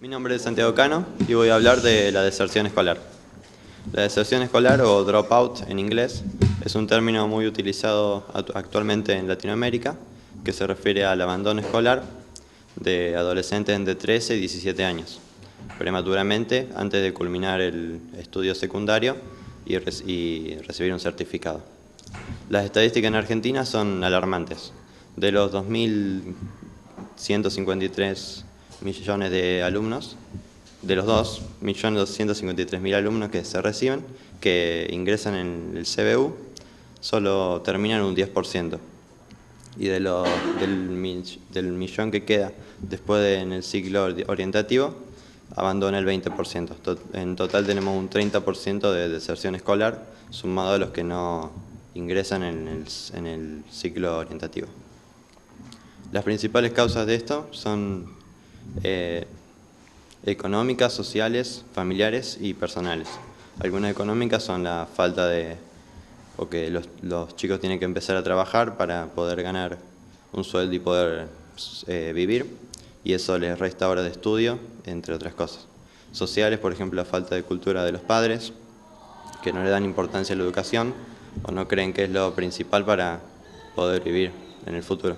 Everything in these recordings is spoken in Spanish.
Mi nombre es Santiago Cano y voy a hablar de la deserción escolar. La deserción escolar, o dropout en inglés, es un término muy utilizado actualmente en Latinoamérica que se refiere al abandono escolar de adolescentes entre 13 y 17 años, prematuramente antes de culminar el estudio secundario y recibir un certificado. Las estadísticas en Argentina son alarmantes. De los 2.153 millones de alumnos, de los 2.253.000 alumnos que se reciben, que ingresan en el CBU, solo terminan un 10%. Y del millón que queda después en el ciclo orientativo, abandona el 20%. En total tenemos un 30% de deserción escolar, sumado a los que no ingresan en el ciclo orientativo. Las principales causas de esto son económicas, sociales, familiares y personales. Algunas económicas son la falta de, o que los chicos tienen que empezar a trabajar para poder ganar un sueldo y poder vivir, y eso les resta horas de estudio, entre otras cosas. Sociales, por ejemplo, la falta de cultura de los padres, que no le dan importancia a la educación o no creen que es lo principal para poder vivir en el futuro.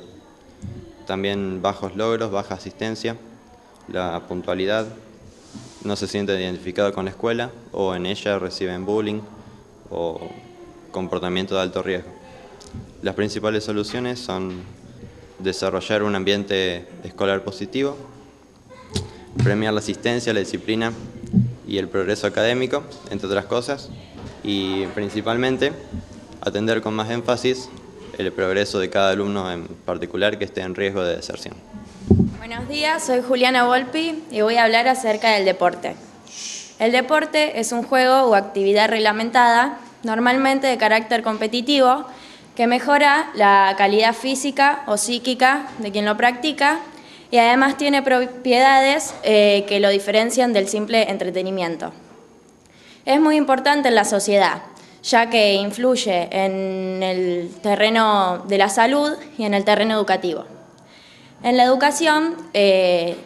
También bajos logros, baja asistencia, la puntualidad, no se sienten identificados con la escuela o en ella reciben bullying o comportamiento de alto riesgo. Las principales soluciones son desarrollar un ambiente escolar positivo, premiar la asistencia, la disciplina y el progreso académico, entre otras cosas, y principalmente atender con más énfasis el progreso de cada alumno en particular que esté en riesgo de deserción. Buenos días, soy Juliana Volpi y voy a hablar acerca del deporte. El deporte es un juego o actividad reglamentada, normalmente de carácter competitivo, que mejora la calidad física o psíquica de quien lo practica y además tiene propiedades que lo diferencian del simple entretenimiento. Es muy importante en la sociedad, ya que influye en el terreno de la salud y en el terreno educativo. En la educación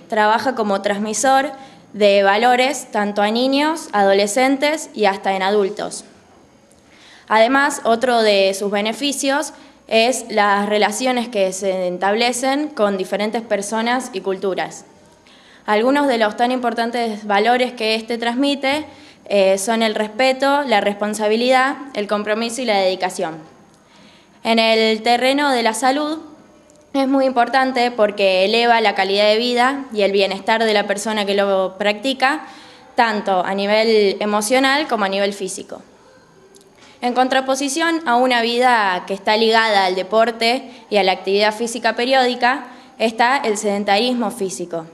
trabaja como transmisor de valores tanto a niños, adolescentes y hasta en adultos. Además, otro de sus beneficios es las relaciones que se establecen con diferentes personas y culturas. Algunos de los tan importantes valores que este transmite son el respeto, la responsabilidad, el compromiso y la dedicación. En el terreno de la salud es muy importante porque eleva la calidad de vida y el bienestar de la persona que lo practica, tanto a nivel emocional como a nivel físico. En contraposición a una vida que está ligada al deporte y a la actividad física periódica, está el sedentarismo físico,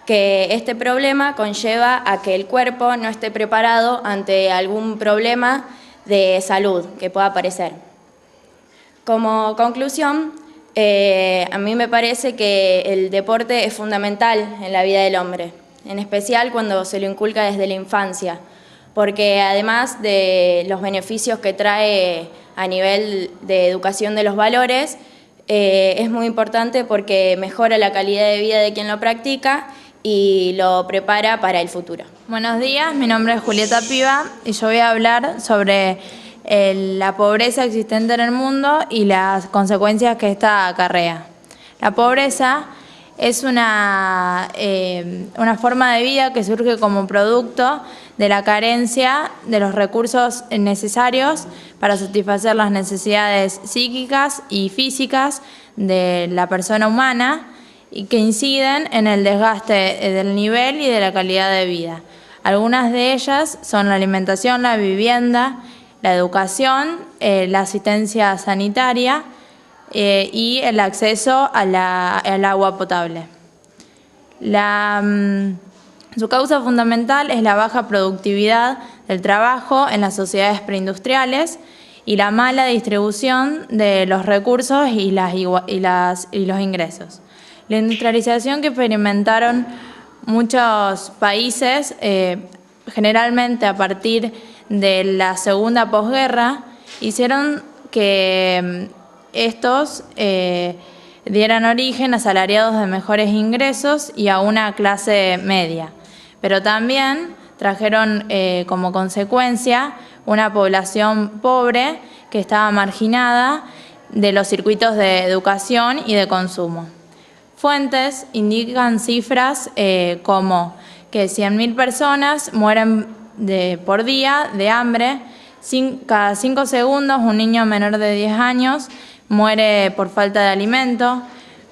que este problema conlleva a que el cuerpo no esté preparado ante algún problema de salud que pueda aparecer. Como conclusión, a mí me parece que el deporte es fundamental en la vida del hombre, en especial cuando se lo inculca desde la infancia, porque además de los beneficios que trae a nivel de educación de los valores, es muy importante porque mejora la calidad de vida de quien lo practica y lo prepara para el futuro. Buenos días, mi nombre es Julieta Piva y yo voy a hablar sobre la pobreza existente en el mundo y las consecuencias que esta acarrea. La pobreza es una forma de vida que surge como producto de la carencia de los recursos necesarios para satisfacer las necesidades psíquicas y físicas de la persona humana y que inciden en el desgaste del nivel y de la calidad de vida. Algunas de ellas son la alimentación, la vivienda, la educación, la asistencia sanitaria y el acceso al agua potable. Su causa fundamental es la baja productividad del trabajo en las sociedades preindustriales y la mala distribución de los recursos y los ingresos. La industrialización que experimentaron muchos países, generalmente a partir de la segunda posguerra, hicieron que estos dieran origen a asalariados de mejores ingresos y a una clase media. Pero también trajeron como consecuencia una población pobre que estaba marginada de los circuitos de educación y de consumo. Fuentes indican cifras como que 100.000 personas mueren por día de hambre, cada 5 segundos un niño menor de 10 años muere por falta de alimento,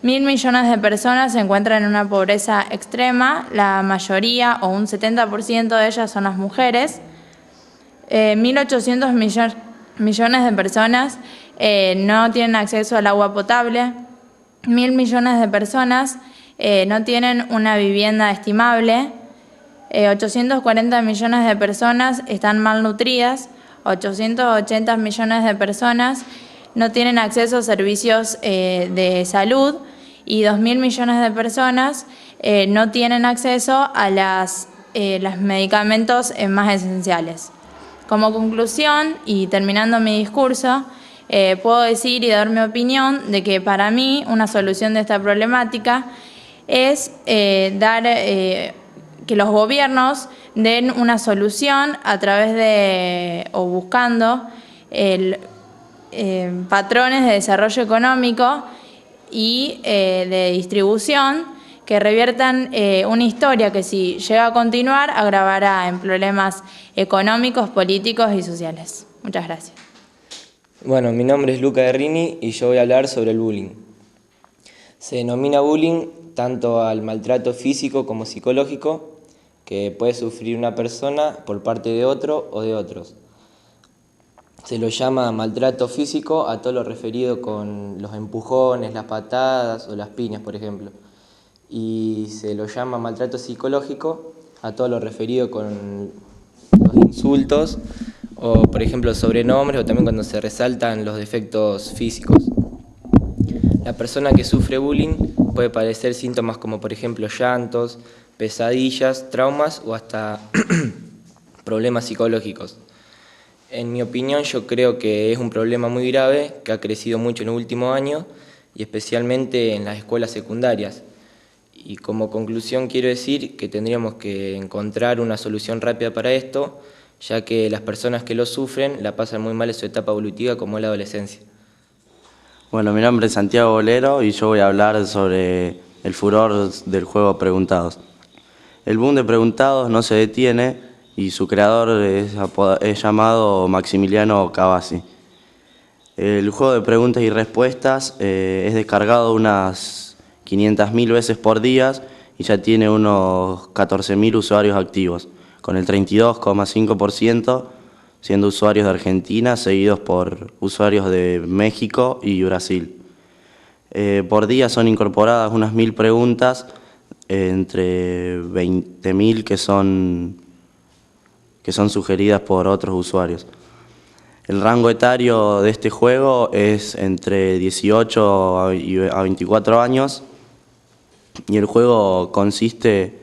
1.000 millones de personas se encuentran en una pobreza extrema, la mayoría o un 70% de ellas son las mujeres, 1.800 millones de personas no tienen acceso al agua potable, 1.000 millones de personas no tienen una vivienda estimable, 840 millones de personas están malnutridas, 880 millones de personas no tienen acceso a servicios de salud y 2.000 millones de personas no tienen acceso a los medicamentos más esenciales. Como conclusión, y terminando mi discurso, puedo decir y dar mi opinión de que para mí una solución de esta problemática es que los gobiernos den una solución a través de o buscando patrones de desarrollo económico y de distribución que reviertan una historia que si llega a continuar agravará en problemas económicos, políticos y sociales. Muchas gracias. Bueno, mi nombre es Luca Guerrini y yo voy a hablar sobre el bullying. Se denomina bullying tanto al maltrato físico como psicológico que puede sufrir una persona por parte de otro o de otros. Se lo llama maltrato físico a todo lo referido con los empujones, las patadas o las piñas, por ejemplo. Y se lo llama maltrato psicológico a todo lo referido con los insultos o, por ejemplo, sobrenombres o también cuando se resaltan los defectos físicos. La persona que sufre bullying puede padecer síntomas como, por ejemplo, llantos, pesadillas, traumas o hasta problemas psicológicos. En mi opinión, yo creo que es un problema muy grave que ha crecido mucho en los últimos años y especialmente en las escuelas secundarias. Y como conclusión quiero decir que tendríamos que encontrar una solución rápida para esto, ya que las personas que lo sufren la pasan muy mal en su etapa evolutiva como es la adolescencia. Bueno, mi nombre es Santiago Bolero y yo voy a hablar sobre el furor del juego Preguntados. El boom de Preguntados no se detiene y su creador es llamado Maximiliano Cavazzi. El juego de preguntas y respuestas es descargado unas 500.000 veces por día y ya tiene unos 14.000 usuarios activos, con el 32,5% siendo usuarios de Argentina, seguidos por usuarios de México y Brasil. Por día son incorporadas unas 1.000 preguntas, entre 20.000 que son sugeridas por otros usuarios. El rango etario de este juego es entre 18 a 24 años y el juego consiste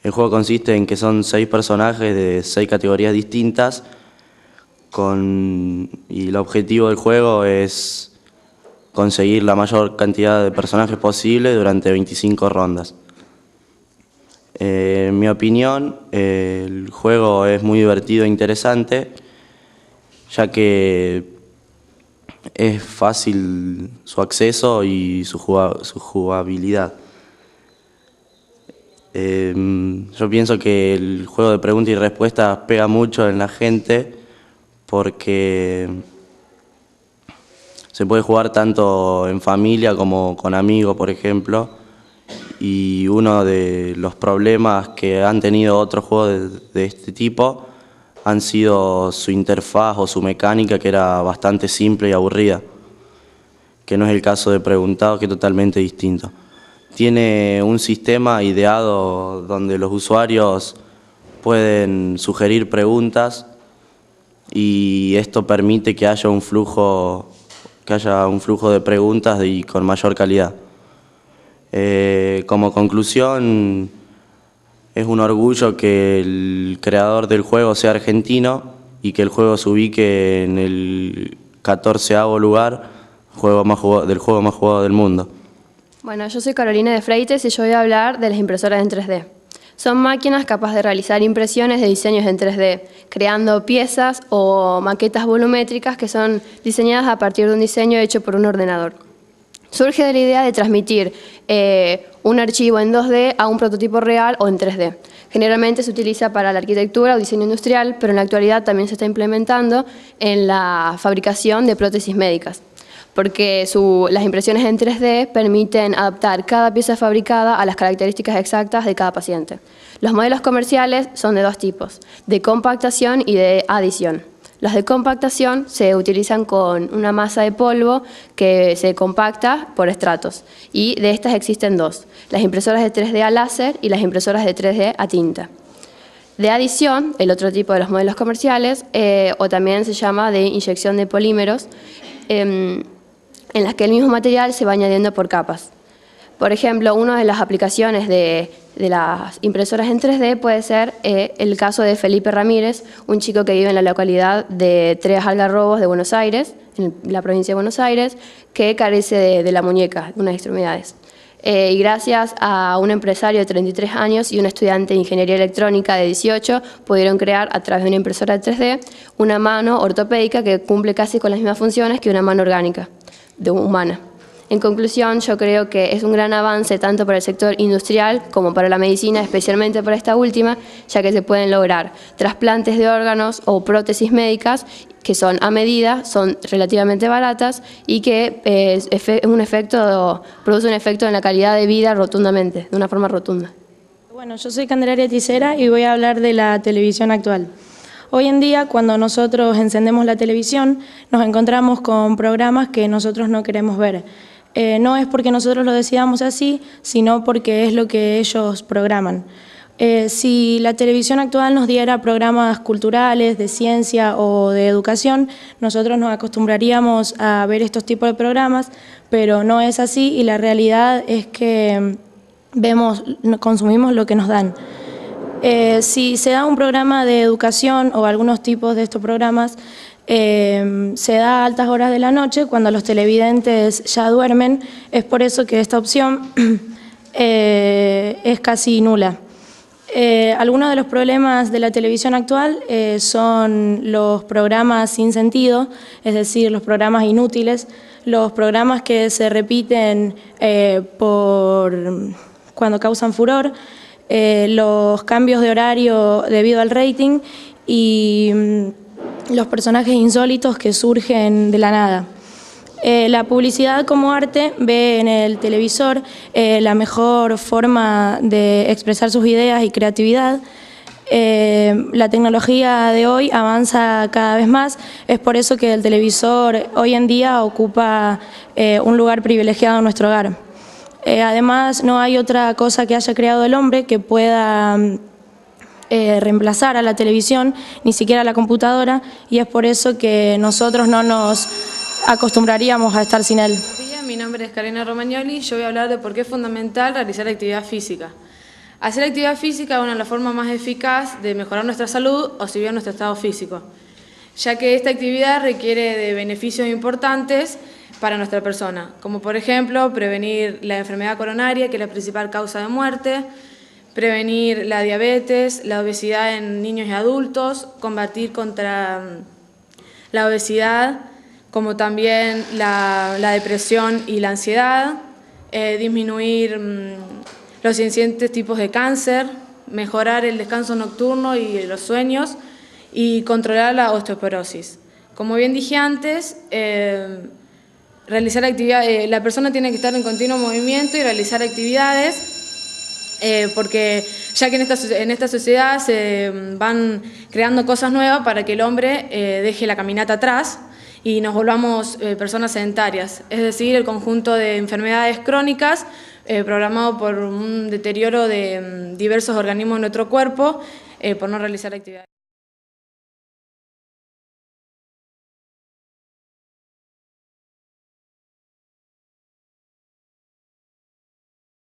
en que son 6 personajes de 6 categorías distintas y el objetivo del juego es conseguir la mayor cantidad de personajes posible durante 25 rondas. En mi opinión, el juego es muy divertido e interesante, ya que es fácil su acceso y su jugabilidad. Yo pienso que el juego de preguntas y respuestas pega mucho en la gente porque se puede jugar tanto en familia como con amigos, por ejemplo, y uno de los problemas que han tenido otros juegos de este tipo han sido su interfaz o su mecánica, que era bastante simple y aburrida, que no es el caso de Preguntados, que es totalmente distinto. Tiene un sistema ideado donde los usuarios pueden sugerir preguntas y esto permite que haya un flujo de preguntas y con mayor calidad. Como conclusión, es un orgullo que el creador del juego sea argentino y que el juego se ubique en el 14º lugar del juego más jugado del mundo. Bueno, yo soy Carolina de Freites y yo voy a hablar de las impresoras en 3D. Son máquinas capaces de realizar impresiones de diseños en 3D, creando piezas o maquetas volumétricas que son diseñadas a partir de un diseño hecho por un ordenador. Surge de la idea de transmitir un archivo en 2D a un prototipo real o en 3D. Generalmente se utiliza para la arquitectura o diseño industrial, pero en la actualidad también se está implementando en la fabricación de prótesis médicas, porque las impresiones en 3D permiten adaptar cada pieza fabricada a las características exactas de cada paciente. Los modelos comerciales son de dos tipos, de compactación y de adición. Los de compactación se utilizan con una masa de polvo que se compacta por estratos, y de estas existen dos, las impresoras de 3D a láser y las impresoras de 3D a tinta. De adición, el otro tipo de los modelos comerciales, o también se llama de inyección de polímeros, en las que el mismo material se va añadiendo por capas. Por ejemplo, una de las aplicaciones de las impresoras en 3D puede ser el caso de Felipe Ramírez, un chico que vive en la localidad de Tres Algarrobos de Buenos Aires, en la provincia de Buenos Aires, que carece de la muñeca, de unas extremidades. Y gracias a un empresario de 33 años y un estudiante de ingeniería electrónica de 18, pudieron crear a través de una impresora de 3D una mano ortopédica que cumple casi con las mismas funciones que una mano orgánica, humana. En conclusión, yo creo que es un gran avance tanto para el sector industrial como para la medicina, especialmente para esta última, ya que se pueden lograr trasplantes de órganos o prótesis médicas que son a medida, son relativamente baratas y que produce un efecto en la calidad de vida rotundamente, de una forma rotunda. Bueno, yo soy Candelaria Tisera y voy a hablar de la televisión actual. Hoy en día, cuando nosotros encendemos la televisión, nos encontramos con programas que nosotros no queremos ver. No es porque nosotros lo decidamos así, sino porque es lo que ellos programan. Si la televisión actual nos diera programas culturales, de ciencia o de educación, nosotros nos acostumbraríamos a ver estos tipos de programas, pero no es así y la realidad es que consumimos lo que nos dan. Si se da un programa de educación o algunos tipos de estos programas, se da a altas horas de la noche cuando los televidentes ya duermen. Es por eso que esta opción es casi nula. Algunos de los problemas de la televisión actual son los programas sin sentido, es decir, los programas inútiles, los programas que se repiten cuando causan furor, los cambios de horario debido al rating y los personajes insólitos que surgen de la nada. La publicidad como arte ve en el televisor la mejor forma de expresar sus ideas y creatividad. La tecnología de hoy avanza cada vez más, es por eso que el televisor hoy en día ocupa un lugar privilegiado en nuestro hogar. Además, no hay otra cosa que haya creado el hombre que pueda reemplazar a la televisión, ni siquiera a la computadora, y es por eso que nosotros no nos acostumbraríamos a estar sin él. Mi nombre es Karina Romagnoli y yo voy a hablar de por qué es fundamental realizar actividad física. Hacer actividad física es una de las formas más eficaz de mejorar nuestra salud o si bien nuestro estado físico, ya que esta actividad requiere de beneficios importantes para nuestra persona, como por ejemplo prevenir la enfermedad coronaria, que es la principal causa de muerte, prevenir la diabetes, la obesidad en niños y adultos, combatir contra la obesidad, como también la depresión y la ansiedad, disminuir los incipientes tipos de cáncer, mejorar el descanso nocturno y los sueños y controlar la osteoporosis. Como bien dije antes, realizar la persona tiene que estar en continuo movimiento y realizar actividades porque ya que en esta sociedad se van creando cosas nuevas para que el hombre deje la caminata atrás y nos volvamos personas sedentarias, es decir, el conjunto de enfermedades crónicas programado por un deterioro de diversos organismos de nuestro cuerpo por no realizar actividades.